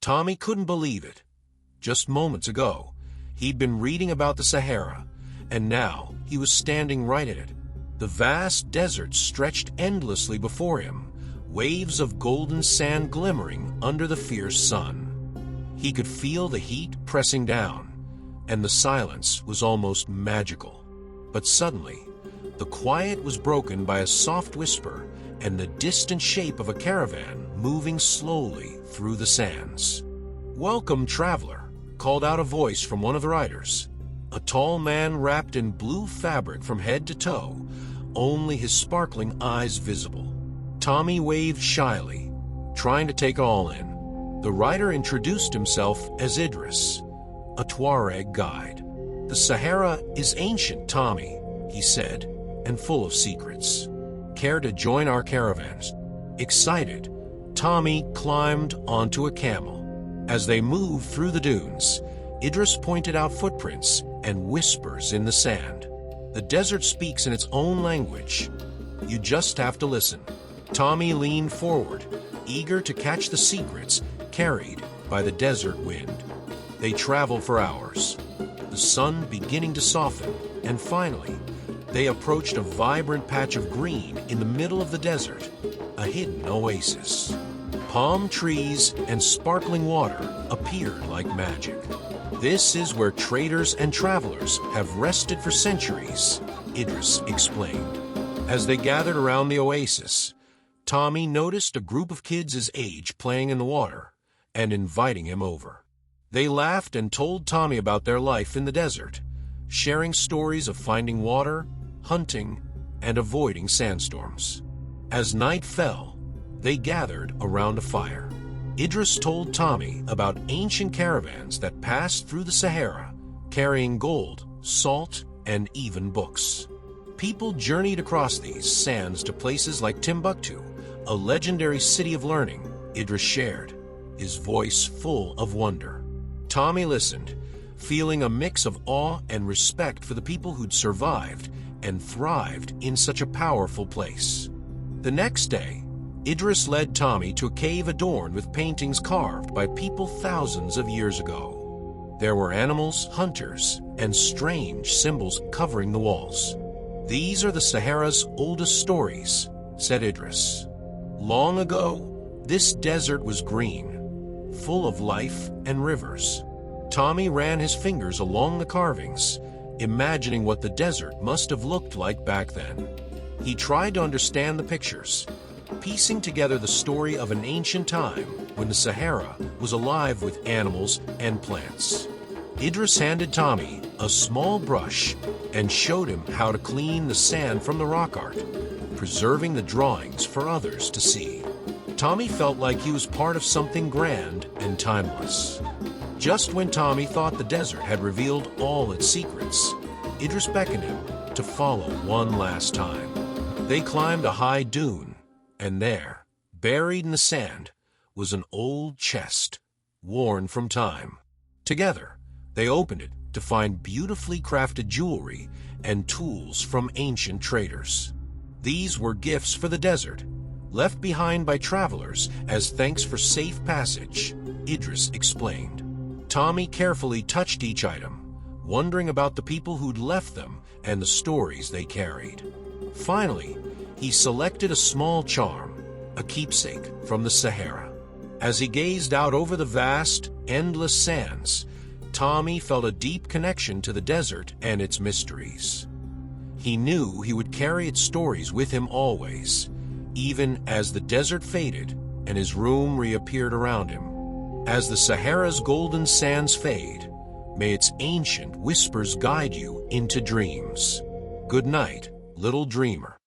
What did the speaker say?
Tommy couldn't believe it. Just moments ago, he'd been reading about the Sahara, and now he was standing right in it. The vast desert stretched endlessly before him, waves of golden sand glimmering under the fierce sun. He could feel the heat pressing down, and the silence was almost magical. But suddenly, the quiet was broken by a soft whisper and the distant shape of a caravan moving slowly through the sands. "Welcome, traveler," called out a voice from one of the riders. A tall man wrapped in blue fabric from head to toe, only his sparkling eyes visible. Tommy waved shyly, trying to take it all in. The rider introduced himself as Idris, a Tuareg guide. "The Sahara is ancient, Tommy," he said, "and full of secrets. Care to join our caravans?" Excited, Tommy climbed onto a camel. As they moved through the dunes, Idris pointed out footprints and whispers in the sand. "The desert speaks in its own language. You just have to listen." Tommy leaned forward, eager to catch the secrets carried by the desert wind. They traveled for hours, the sun beginning to soften, and finally, they approached a vibrant patch of green in the middle of the desert, a hidden oasis. Palm trees and sparkling water appeared like magic. "This is where traders and travelers have rested for centuries," Idris explained. As they gathered around the oasis, Tommy noticed a group of kids his age playing in the water and inviting him over. They laughed and told Tommy about their life in the desert, sharing stories of finding water, hunting, and avoiding sandstorms. As night fell, they gathered around a fire. Idris told Tommy about ancient caravans that passed through the Sahara, carrying gold, salt, and even books. People journeyed across these sands to places like Timbuktu, a legendary city of learning, Idris shared, his voice full of wonder. Tommy listened, feeling a mix of awe and respect for the people who'd survived and thrived in such a powerful place. The next day, Idris led Tommy to a cave adorned with paintings carved by people thousands of years ago. There were animals, hunters, and strange symbols covering the walls. "These are the Sahara's oldest stories," said Idris. "Long ago, this desert was green, full of life and rivers." Tommy ran his fingers along the carvings, imagining what the desert must have looked like back then. He tried to understand the pictures, piecing together the story of an ancient time when the Sahara was alive with animals and plants. Idris handed Tommy a small brush and showed him how to clean the sand from the rock art, preserving the drawings for others to see. Tommy felt like he was part of something grand and timeless. Just when Tommy thought the desert had revealed all its secrets, Idris beckoned him to follow one last time. They climbed a high dune, and there, buried in the sand, was an old chest, worn from time. Together, they opened it to find beautifully crafted jewelry and tools from ancient traders. These were gifts for the desert, left behind by travelers as thanks for safe passage, Idris explained. Tommy carefully touched each item, wondering about the people who'd left them and the stories they carried. Finally, he selected a small charm, a keepsake from the Sahara. As he gazed out over the vast, endless sands, Tommy felt a deep connection to the desert and its mysteries. He knew he would carry its stories with him always, even as the desert faded and his room reappeared around him. As the Sahara's golden sands fade, may its ancient whispers guide you into dreams. Good night, little dreamer.